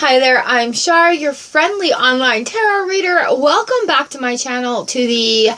Hi there, I'm Char, your friendly online tarot reader. Welcome back to my channel, to the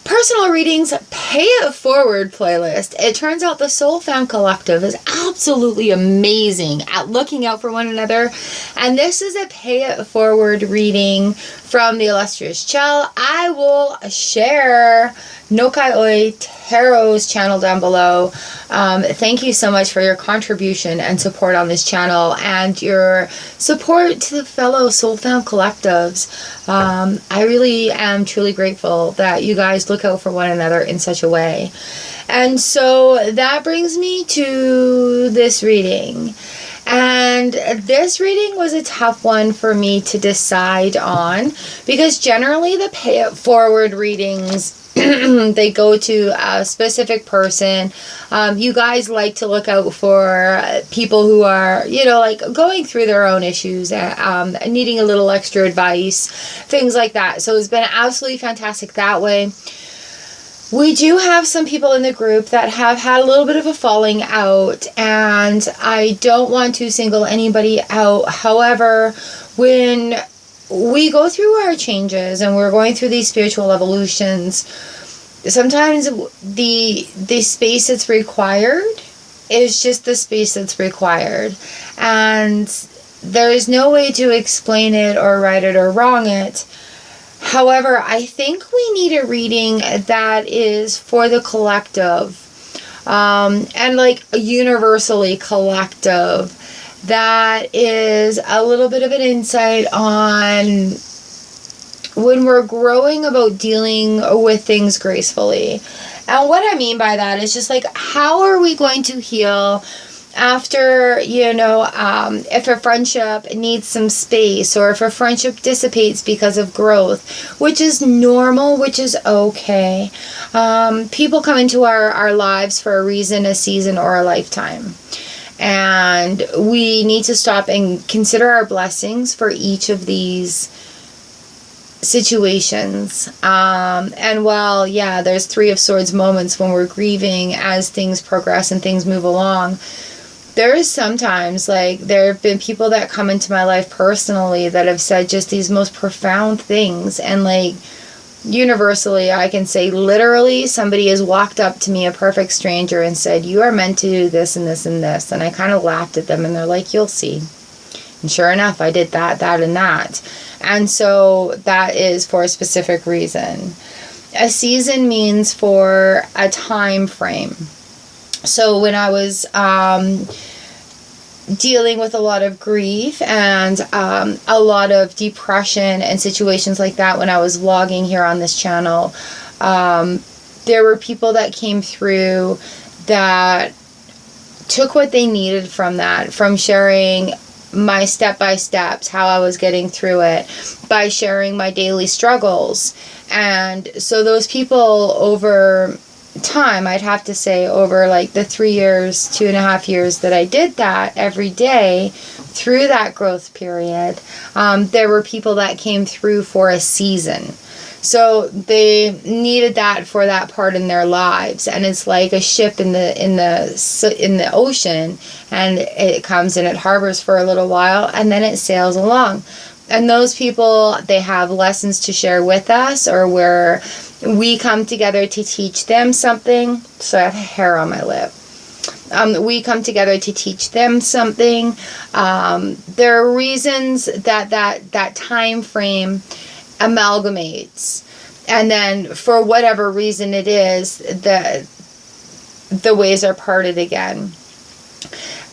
Personal Readings Pay It Forward playlist. It turns out the Soul Fam Collective is absolutely amazing at looking out for one another. And this is a Pay It Forward reading from the illustrious Char. I will share Nokai Oi Tarot's channel down below. Thank you so much for your contribution and support on this channel and your support to the fellow Soul Fam collectives. I really am truly grateful that you guys look out for one another in such a way. And so that brings me to this reading. And this reading was a tough one for me to decide on, because generally the Pay It Forward readings, they go to a specific person. You guys like to look out for people who are, like going through their own issues, needing a little extra advice, things like that. So it's been absolutely fantastic that way. We do have some people in the group that have had a little bit of a falling out, and I don't want to single anybody out. However, when we go through our changes and we're going through these spiritual evolutions, sometimes the space that's required is just the space that's required, and there is no way to explain it or right it or wrong it. However, I think we need a reading that is for the collective, and like universally collective, that is a little bit of an insight on when we're growing about dealing with things gracefully. And what I mean by that is just like, how are we going to heal after, if a friendship needs some space, or if a friendship dissipates because of growth, which is normal, which is okay. People come into our lives for a reason, a season, or a lifetime. And we need to stop and consider our blessings for each of these situations. And while, there's Three of Swords moments when we're grieving as things progress and things move along, there is sometimes, there have been people that come into my life personally that have said just these most profound things. And, universally, I can say literally somebody has walked up to me, a perfect stranger, and said, "You are meant to do this and this and this." And I kind of laughed at them, and they're like, "You'll see." And sure enough, I did that, and that. And so that is for a specific reason. A season means for a time frame. So when I was dealing with a lot of grief and a lot of depression and situations like that when I was vlogging here on this channel, there were people that came through that took what they needed from that, from sharing my step-by-steps, how I was getting through it, by sharing my daily struggles. And so those people over time, I'd have to say over the 3 years, 2.5 years that I did that every day through that growth period, there were people that came through for a season. So they needed that for that part in their lives, and it's like a ship in the ocean, and it comes and it harbors for a little while, and then it sails along. And those people, they have lessons to share with us, or where we come together to teach them something. So I have hair on my lip. We come together to teach them something. There are reasons that time frame amalgamates, and then for whatever reason it is, the ways are parted again.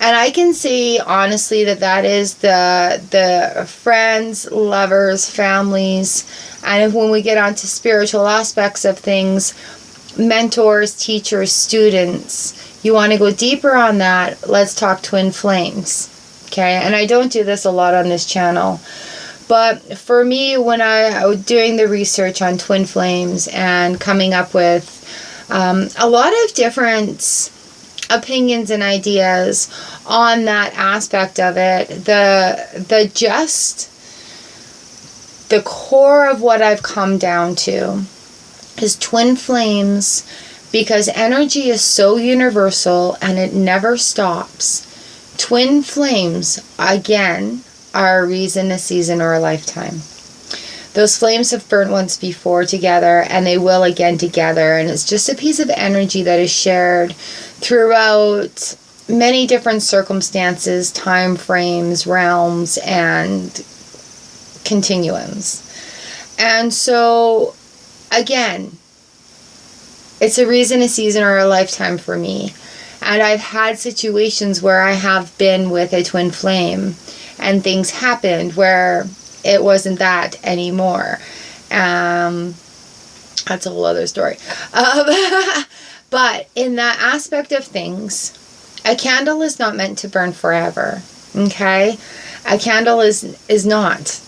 And I can say honestly that is the friends, lovers, families, and when we get onto spiritual aspects of things, mentors, teachers, students. You want to go deeper on that, let's talk twin flames. Okay, and I don't do this a lot on this channel. But for me, when I was doing the research on twin flames and coming up with a lot of different opinions and ideas on that aspect of it, the core of what I've come down to is twin flames, because energy is so universal and it never stops. Twin flames, again, are a reason, a season, or a lifetime. Those flames have burnt once before together, and they will again together. And it's just a piece of energy that is shared throughout many different circumstances, time frames, realms, and continuums. And so, again, it's a reason, a season, or a lifetime for me. And I've had situations where I have been with a twin flame, and things happened where it wasn't that anymore. That's a whole other story. But in that aspect of things, a candle is not meant to burn forever. Okay? A candle is not.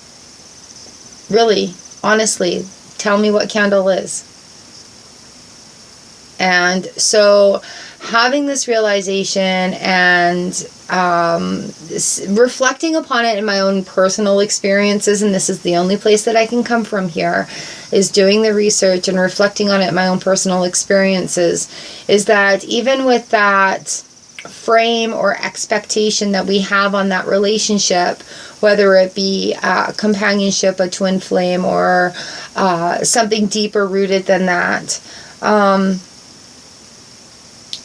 Really, honestly, tell me what candle is. And so having this realization and reflecting upon it in my own personal experiences, and this is the only place that I can come from here, is doing the research and reflecting on it in my own personal experiences, is that even with that frame or expectation that we have on that relationship, whether it be companionship, a twin flame, or something deeper rooted than that,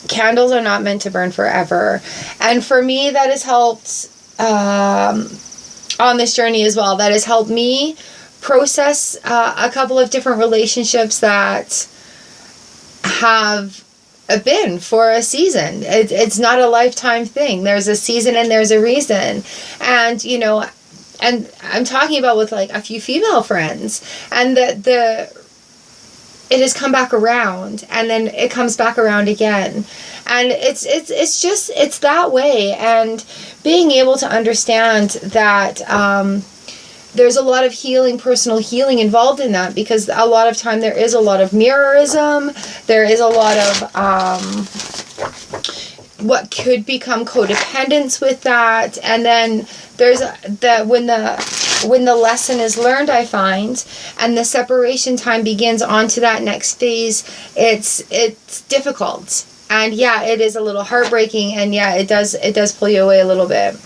candles are not meant to burn forever. And for me, that has helped on this journey as well. That has helped me process a couple of different relationships that have been for a season. It's not a lifetime thing. There's a season and there's a reason. And, you know, and I'm talking about with like a few female friends, and it has come back around, and then it comes back around again. And it's that way. And being able to understand that there's a lot of healing, personal healing involved in that, because a lot of time there is a lot of mirrorism. There is a lot of what could become codependence with that. And then there's when the lesson is learned, I find, and the separation time begins onto that next phase, it's difficult. And yeah, it is a little heartbreaking, and yeah, it does pull you away a little bit.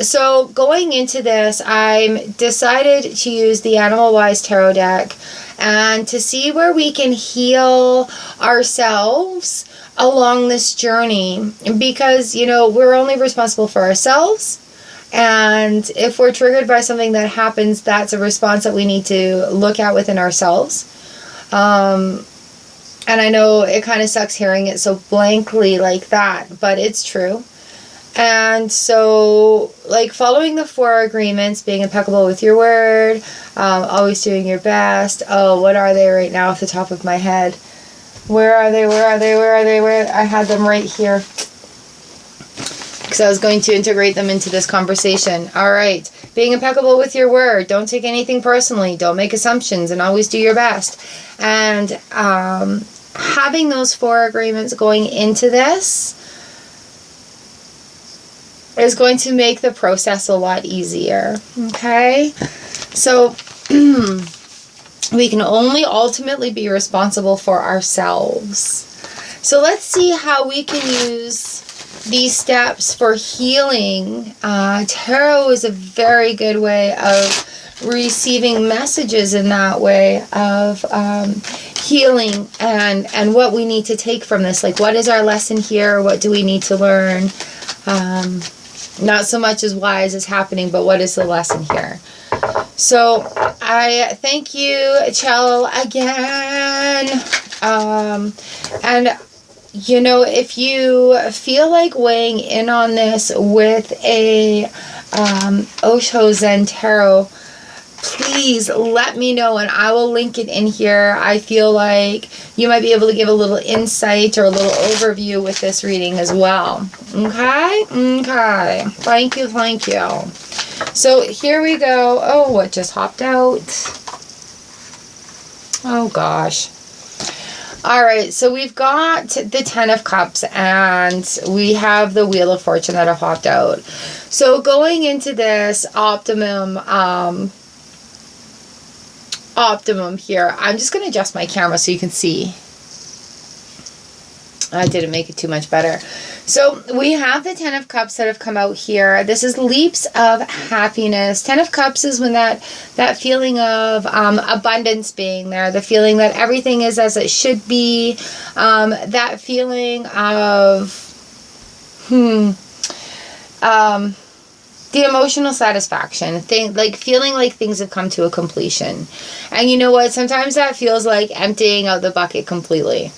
So going into this, I decided to use the Animal Wise Tarot deck and to see where we can heal ourselves along this journey, because, you know, we're only responsible for ourselves. And if we're triggered by something that happens, that's a response that we need to look at within ourselves. And I know it kind of sucks hearing it so blankly like that, but it's true. And so, like, following the 4 agreements, being impeccable with your word, always doing your best. Oh, what are they right now off the top of my head? Where are they? I had them right here, because I was going to integrate them into this conversation. All right. Being impeccable with your word. Don't take anything personally. Don't make assumptions, and always do your best. And having those 4 agreements going into this is going to make the process a lot easier. Okay? So we can only ultimately be responsible for ourselves. So let's see how we can use these steps for healing. Tarot is a very good way of receiving messages in that way of healing and what we need to take from this. Like, what is our lesson here? What do we need to learn? Not so much as why is this happening, but what is the lesson here? So I thank you, Char, again. And you know, if you feel like weighing in on this with a Osho Zen Tarot, please let me know, and I will link it in here. I feel like you might be able to give a little insight or a little overview with this reading as well. Okay? Okay. Thank you, thank you. So here we go. Oh, what just hopped out? Oh, gosh. All right, so we've got the 10 of Cups, and we have the Wheel of Fortune that have hopped out. So going into this optimum here, I'm just going to adjust my camera so you can see. I didn't make it too much better. So we have the Ten of Cups that have come out here. This is leaps of happiness. Ten of Cups is when that feeling of abundance being there, the feeling that everything is as it should be, that feeling of the emotional satisfaction, feeling like things have come to a completion. And you know what? Sometimes that feels like emptying out the bucket completely.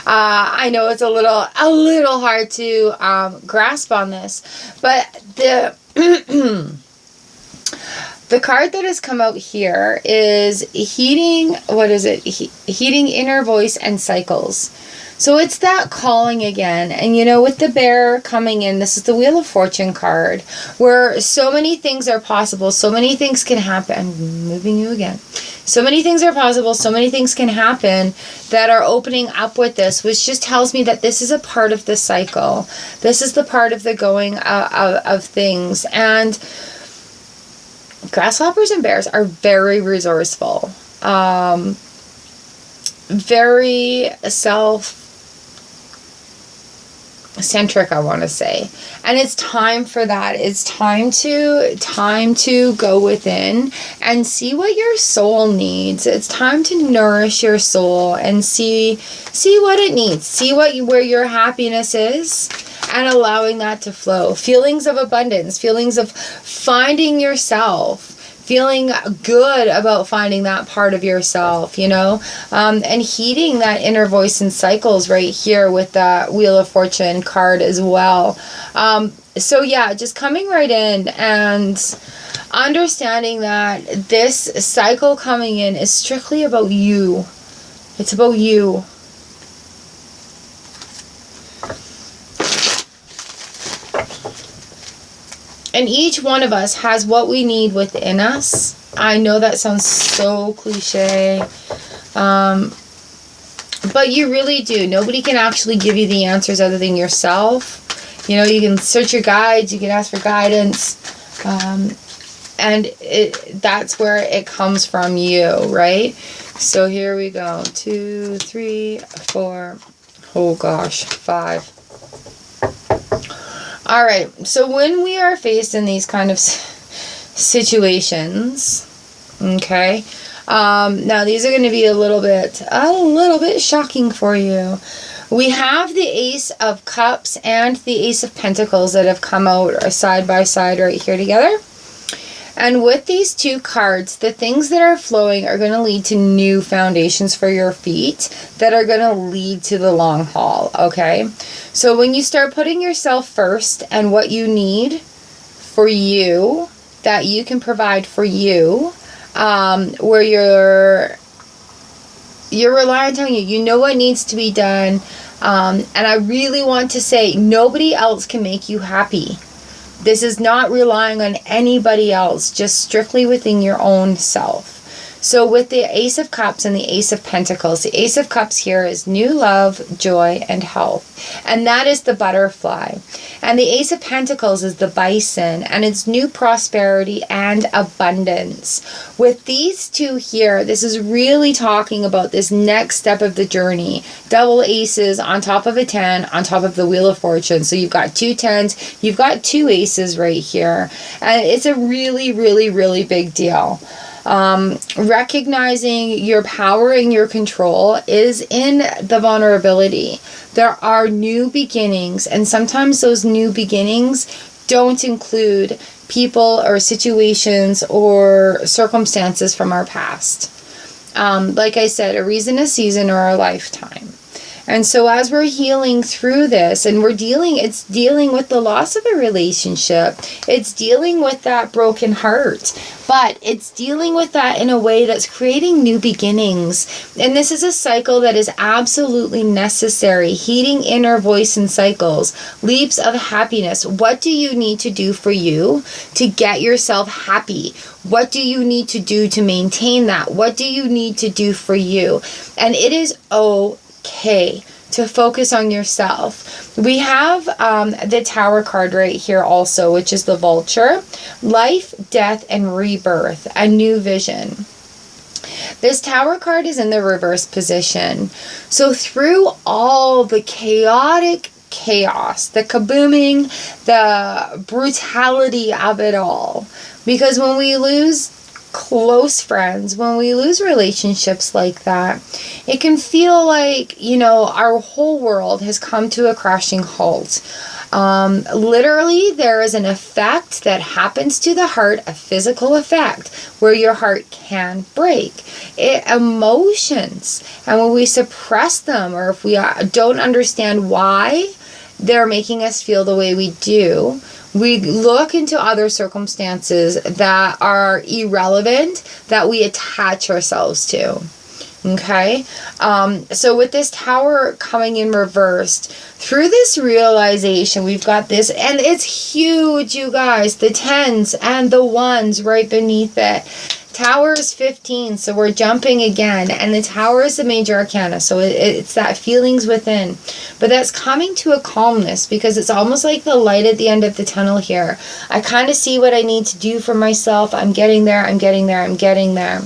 I know it's a little hard to grasp on this, but the the card that has come out here is heeding. What is it? Heeding inner voice and cycles. So it's that calling again. And you know, with the bear coming in, this is the Wheel of Fortune card, where so many things are possible, so many things can happen. I'm moving you again. So many things are possible, so many things can happen that are opening up with this, which just tells me that this is a part of the cycle. This is the part of the going of things. And grasshoppers and bears are very resourceful. Very self-centric, I want to say. And it's time for that. It's time to go within and see what your soul needs. It's time to nourish your soul and see what it needs. See where your happiness is, and allowing that to flow. Feelings of abundance, feelings of finding yourself, feeling good about finding that part of yourself, you know, and heeding that inner voice and cycles right here with the Wheel of Fortune card as well. So yeah, just coming right in and understanding that this cycle coming in is strictly about you. It's about you. And each one of us has what we need within us. I know that sounds so cliche, but you really do. Nobody can actually give you the answers other than yourself. You know, you can search your guides, you can ask for guidance, and that's where it comes from you, right? So here we go. 2, 3, 4, oh gosh, 5. All right, so when we are faced in these kind of situations, okay, now these are going to be a little bit shocking for you. We have the Ace of Cups and the Ace of Pentacles that have come out side by side right here together. And with these two cards, the things that are flowing are going to lead to new foundations for your feet that are going to lead to the long haul, okay? So when you start putting yourself first and what you need for you, that you can provide for you, where you're reliant on you. You know what needs to be done. And I really want to say, nobody else can make you happy. This is not relying on anybody else, just strictly within your own self. So with the Ace of Cups and the Ace of Pentacles, the Ace of Cups here is new love, joy, and health. And that is the butterfly. And the Ace of Pentacles is the bison, and it's new prosperity and abundance. With these two here, this is really talking about this next step of the journey. Double aces on top of a 10, on top of the Wheel of Fortune. So you've got 2 10s, you've got 2 aces right here. And it's a really, really, really big deal. Recognizing your power and your control is in the vulnerability. There are new beginnings, and sometimes those new beginnings don't include people or situations or circumstances from our past. Like I said, a reason, a season, or a lifetime. And so as we're healing through this, and it's dealing with the loss of a relationship, it's dealing with that broken heart, but it's dealing with that in a way that's creating new beginnings. And this is a cycle that is absolutely necessary. Heeding inner voice and cycles, leaps of happiness. What do you need to do for you to get yourself happy? What do you need to do to maintain that? What do you need to do for you? And it is okay to focus on yourself. We have the Tower card right here also, which is the Vulture. Life, death, and rebirth. A new vision. This Tower card is in the reverse position. So through all the chaotic chaos, the kabooming, the brutality of it all. Because when we lose close friends, when we lose relationships like that, it can feel like, you know, our whole world has come to a crashing halt. Literally, there is an effect that happens to the heart, a physical effect, where your heart can break. Emotions, and when we suppress them, or if we don't understand why they're making us feel the way we do, we look into other circumstances that are irrelevant, that we attach ourselves to. Okay, so with this Tower coming in reversed, through this realization, we've got this, and it's huge, you guys, the 10s and the 1s right beneath it. Tower is 15, so we're jumping again, and the Tower is the major arcana, so it's that feelings within, but that's coming to a calmness, because it's almost like the light at the end of the tunnel here. I kind of see what I need to do for myself. I'm getting there, I'm getting there, I'm getting there.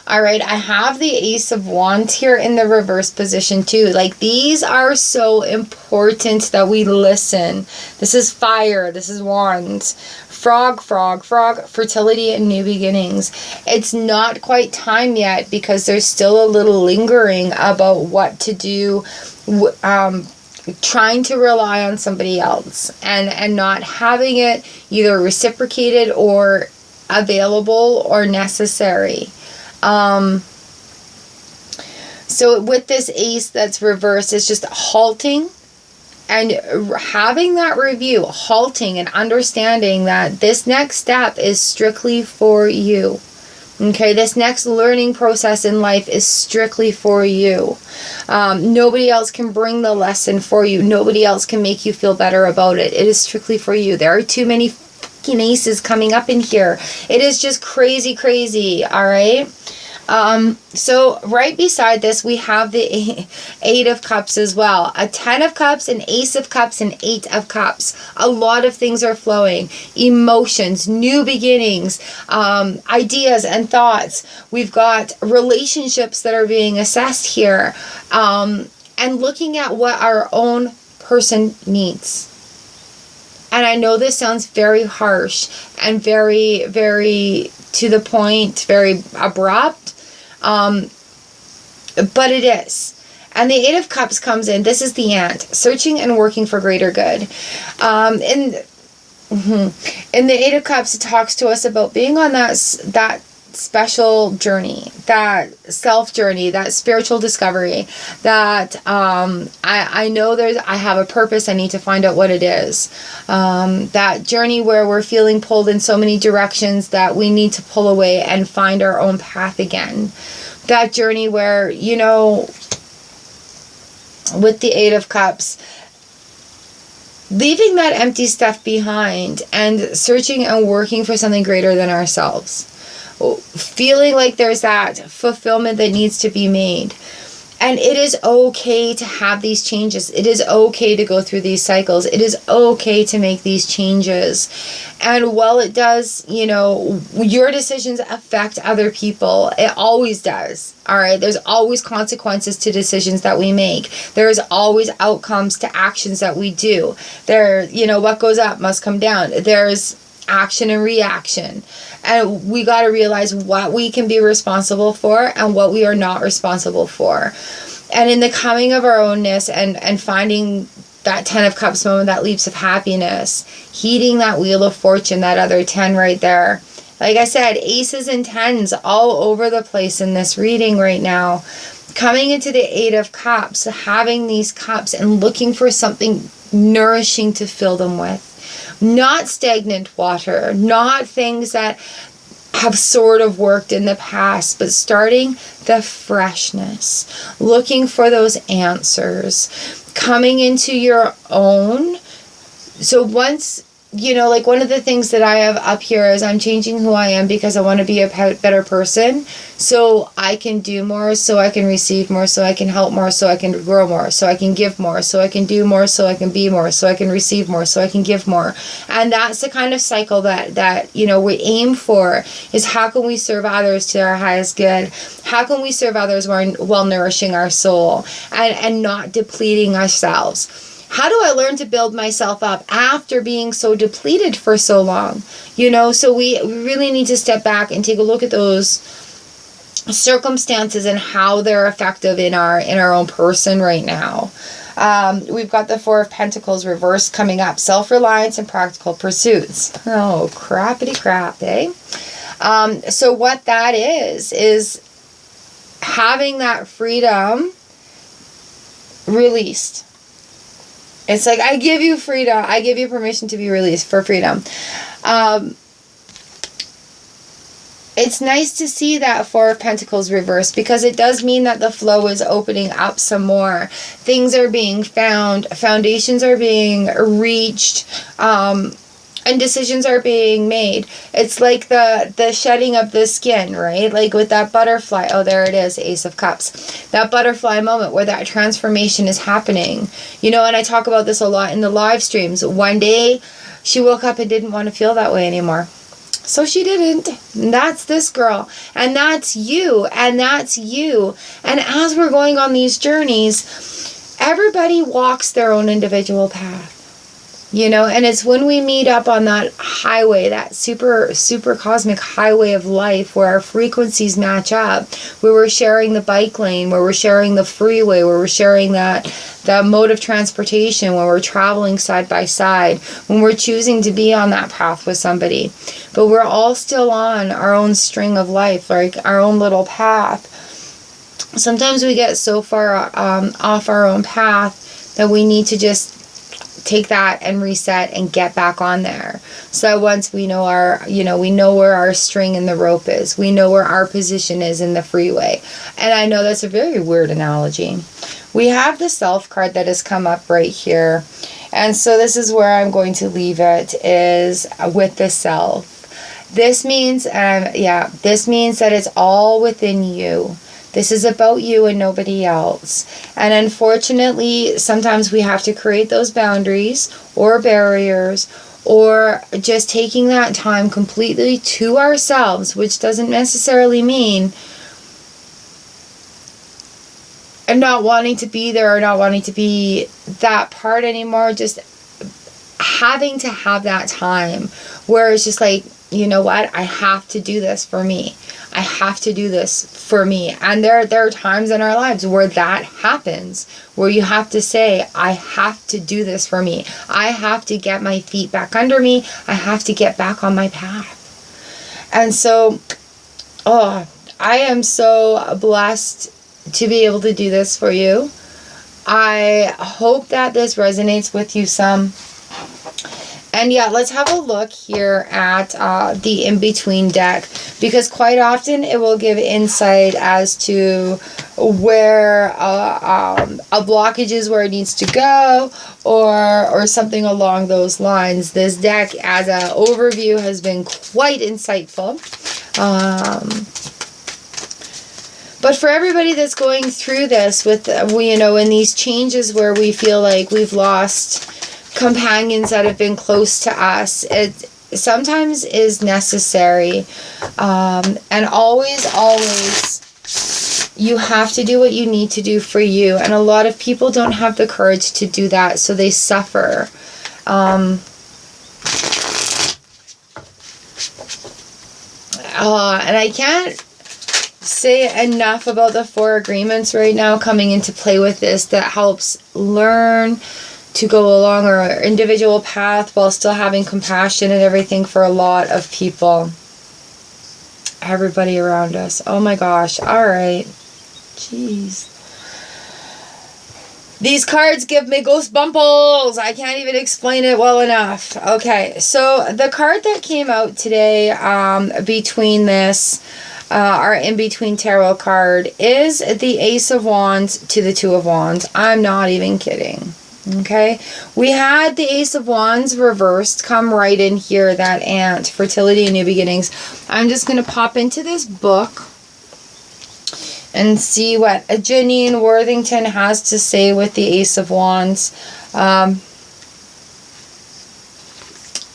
All right, I have the Ace of Wands here in the reverse position too. Like, these are so important that we listen. This is fire. This is Wands. Frog, frog, frog, fertility and new beginnings. It's not quite time yet, because there's still a little lingering about what to do, trying to rely on somebody else and not having it either reciprocated or available or necessary. So with this Ace that's reversed, it's just halting and having that review, halting and understanding that this next step is strictly for you. Okay, this next learning process in life is strictly for you. Nobody else can bring the lesson for you. Nobody else can make you feel better about it. It is strictly for you. There are too many fucking aces coming up in here. It is just crazy, crazy. All right. So right beside this, we have the 8 of Cups as well. A 10 of Cups, an Ace of Cups, and 8 of Cups. A lot of things are flowing. Emotions, new beginnings, ideas and thoughts. We've got relationships that are being assessed here. And looking at what our own person needs. And I know this sounds very harsh and very, very to the point, very abrupt. But it is. And the 8 of Cups comes in. This is the ant, searching and working for greater good. In the 8 of Cups, it talks to us about being on that special journey, that self journey, that spiritual discovery, that I know I have a purpose. I need to find out what it is. That journey where we're feeling pulled in so many directions that we need to pull away and find our own path again. That journey where, you know, with the 8 of Cups, leaving that empty stuff behind and searching and working for something greater than ourselves. Feeling like there's that fulfillment that needs to be made. And it is okay to have these changes. It is okay to go through these cycles. It is okay to make these changes. And while it does, you know, your decisions affect other people, it always does. All right. There's always consequences to decisions that we make. There's always outcomes to actions that we do. There, you know, what goes up must come down. There's action and reaction. And we got to realize what we can be responsible for and what we are not responsible for. And in the coming of our ownness and finding that 10 of Cups moment, that leaps of happiness, heeding that wheel of fortune, that other 10 right there. Like I said, aces and 10s all over the place in this reading right now. Coming into the 8 of Cups, having these cups and looking for something nourishing to fill them with. Not stagnant water, not things that have sort of worked in the past, but starting the freshness, looking for those answers, coming into your own. So once you know, like one of the things that I have up here is I'm changing who I am because I want to be a better person, so I can do more, so I can receive more, so I can help more, so I can grow more, so I can give more, so I can do more, so I can be more, so I can receive more, so I can give more. And that's the kind of cycle that you know, we aim for, is how can we serve others to our highest good? How can we serve others while nourishing our soul and not depleting ourselves? How do I learn to build myself up after being so depleted for so long? You know, so we really need to step back and take a look at those circumstances and how they're effective in our own person right now. We've got the Four of Pentacles reversed coming up. Self-reliance and practical pursuits. Oh, crappity crap, eh? So what that is having that freedom released. It's like, I give you freedom. I give you permission to be released for freedom. It's nice to see that Four of Pentacles reversed, because it does mean that the flow is opening up some more. Things are being found. Foundations are being reached. And decisions are being made. It's like the shedding of the skin, right? Like with that butterfly. Oh, there it is, Ace of Cups. That butterfly moment where that transformation is happening. You know, and I talk about this a lot in the live streams. One day, she woke up and didn't want to feel that way anymore. So she didn't. And that's this girl. And that's you. And that's you. And as we're going on these journeys, everybody walks their own individual path. You know, and it's when we meet up on that highway, that super, super cosmic highway of life, where our frequencies match up, where we're sharing the bike lane, where we're sharing the freeway, where we're sharing that mode of transportation, when we're traveling side by side, when we're choosing to be on that path with somebody. But we're all still on our own string of life, like our own little path. Sometimes we get so far off our own path that we need to just take that and reset and get back on there. So once we know we know where our string in the rope is, we know where our position is in the freeway. And I know that's a very weird analogy. We have the Self card that has come up right here. And so this is where I'm going to leave it, is with the Self. This means, this means that it's all within you. This is about you and nobody else. And unfortunately, sometimes we have to create those boundaries or barriers, or just taking that time completely to ourselves, which doesn't necessarily mean not wanting to be there or not wanting to be that part anymore. Just having to have that time where it's just like, you know what? I have to do this for me. I have to do this for me. And there are times in our lives where that happens, where you have to say, I have to do this for me. I have to get my feet back under me. I have to get back on my path. And so, I am so blessed to be able to do this for you. I hope that this resonates with you some. And yeah, let's have a look here at the in-between deck, because quite often it will give insight as to where a blockage is, where it needs to go, or something along those lines. This deck, as an overview, has been quite insightful. But for everybody that's going through this with, in these changes where we feel like we've lost companions that have been close to us, it sometimes is necessary. And always, you have to do what you need to do for you. And a lot of people don't have the courage to do that, so they suffer. And I can't say enough about the 4 agreements right now coming into play with this, that helps learn to go along our individual path while still having compassion and everything for a lot of people. Everybody around us. Oh my gosh. All right. Jeez. These cards give me goosebumps. I can't even explain it well enough. Okay. So the card that came out today between this, our in-between tarot card, is the Ace of Wands to the Two of Wands. I'm not even kidding. Okay, we had the Ace of Wands reversed come right in here, that ant, fertility and new beginnings. I'm just going to pop into this book and see what Janine Worthington has to say with the Ace of Wands.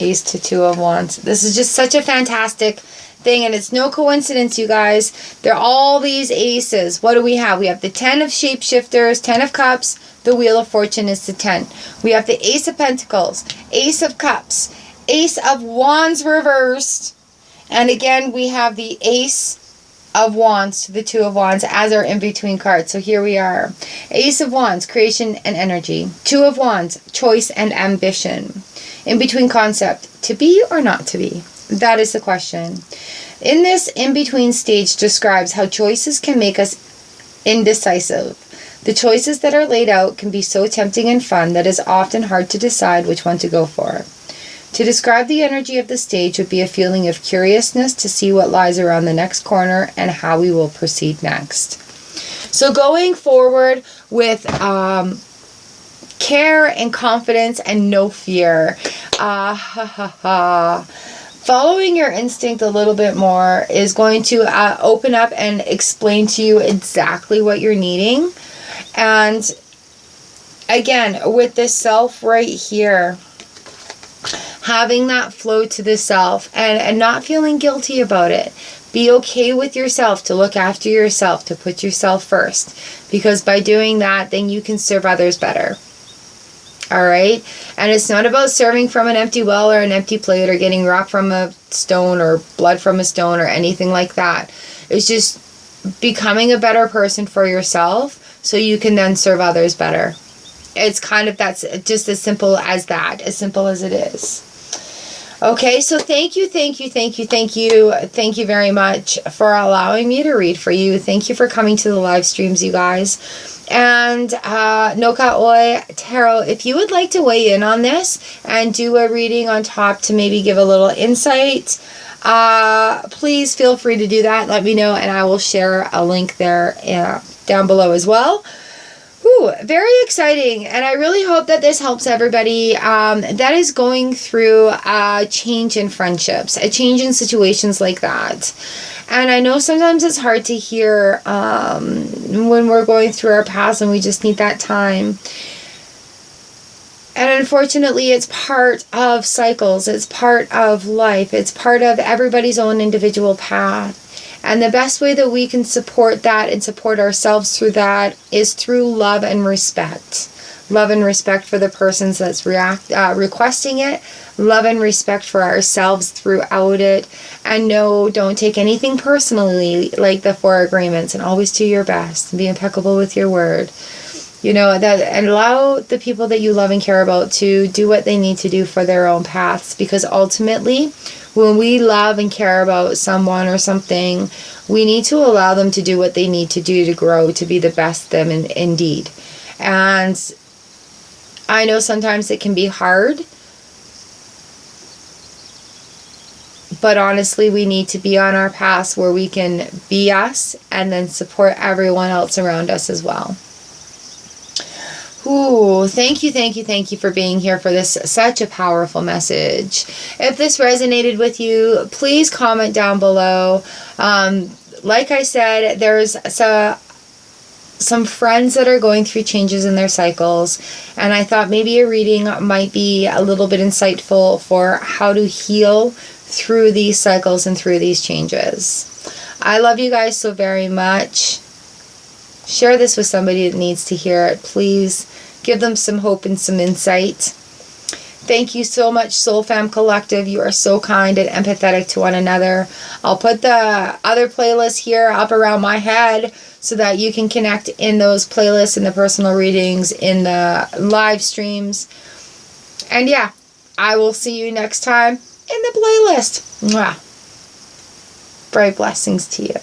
Ace to Two of Wands. This is just such a fantastic thing, and it's no coincidence, you guys. They're all these aces. What do we have? We have the 10 of Shapeshifters, 10 of Cups. The Wheel of Fortune is the 10. We have the Ace of Pentacles, Ace of Cups, Ace of Wands reversed, and again we have the Ace of Wands to the Two of Wands as our in-between card. So here we are. Ace of Wands, creation and energy. Two of Wands, choice and ambition. In-between concept, to be or not to be? That is the question. In this in-between stage describes how choices can make us indecisive. The choices that are laid out can be so tempting and fun that it's often hard to decide which one to go for. To describe the energy of the stage would be a feeling of curiousness to see what lies around the next corner and how we will proceed next. So going forward with care and confidence and no fear. Following your instinct a little bit more is going to open up and explain to you exactly what you're needing. And again, with the self right here, having that flow to the self and not feeling guilty about it. Be okay with yourself, to look after yourself, to put yourself first. Because by doing that, then you can serve others better. All right? And it's not about serving from an empty well or an empty plate or getting rock from a stone or blood from a stone or anything like that. It's just becoming a better person for yourself so you can then serve others better. It's kind of, that's just as simple as that, as simple as it is. Okay, so thank you very much for allowing me to read for you. Thank you for coming to the live streams, you guys. And Noka Oi Tarot, if you would like to weigh in on this and do a reading on top to maybe give a little insight, please feel free to do that. Let me know, and I will share a link there down below as well. Ooh, very exciting, and I really hope that this helps everybody that is going through a change in friendships, a change in situations like that. And I know sometimes it's hard to hear when we're going through our past and we just need that time. And unfortunately, it's part of cycles, it's part of life, it's part of everybody's own individual path. And the best way that we can support that and support ourselves through that is through love and respect. Love and respect for the persons that's requesting it. Love and respect for ourselves throughout it. And no, don't take anything personally, like the 4 agreements. And always do your best and be impeccable with your word. You know, that, and allow the people that you love and care about to do what they need to do for their own paths. Because ultimately, when we love and care about someone or something, we need to allow them to do what they need to do to grow, to be the best them indeed. And I know sometimes it can be hard, but honestly, we need to be on our paths where we can be us and then support everyone else around us as well. Ooh, thank you for being here for this, such a powerful message. If this resonated with you, please comment down below. Like I said, there's some friends that are going through changes in their cycles, and I thought maybe a reading might be a little bit insightful for how to heal through these cycles and through these changes. I love you guys so very much. Share this with somebody that needs to hear it. Please give them some hope and some insight. Thank you so much, Soul Fam Collective. You are so kind and empathetic to one another. I'll put the other playlists here up around my head so that you can connect in those playlists, in the personal readings, in the live streams. And yeah, I will see you next time in the playlist. Mwah. Bright blessings to you.